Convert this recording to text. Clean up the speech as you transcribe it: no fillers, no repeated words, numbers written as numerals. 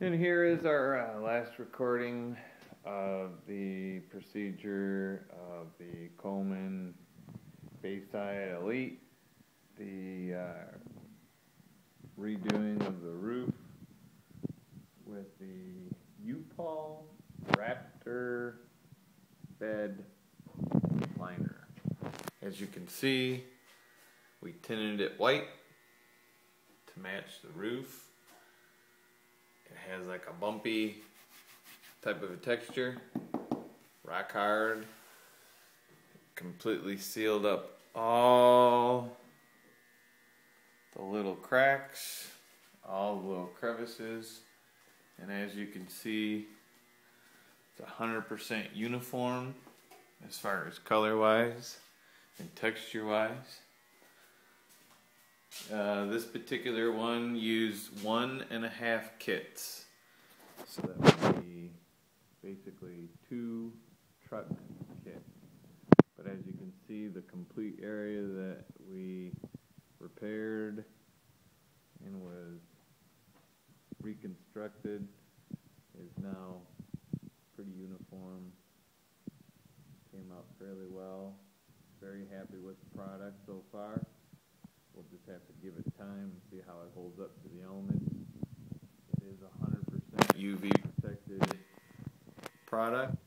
And here is our last recording of the procedure of the Coleman Bayside Elite, the redoing of the roof with the U-Pol Raptor bed liner. As you can see, we tinted it white to match the roof. It has like a bumpy type of a texture, rock hard, completely sealed up all the little cracks, all the little crevices, and as you can see, it's 100% uniform as far as color wise and texture wise. This particular one used 1.5 kits, so that would be basically 2 truck kits. But as you can see, the complete area that we repaired and was reconstructed is now pretty uniform. Came out fairly well. Very happy with the product so far. We'll just have to give it time and see how it holds up to the elements. It is 100% UV protected product.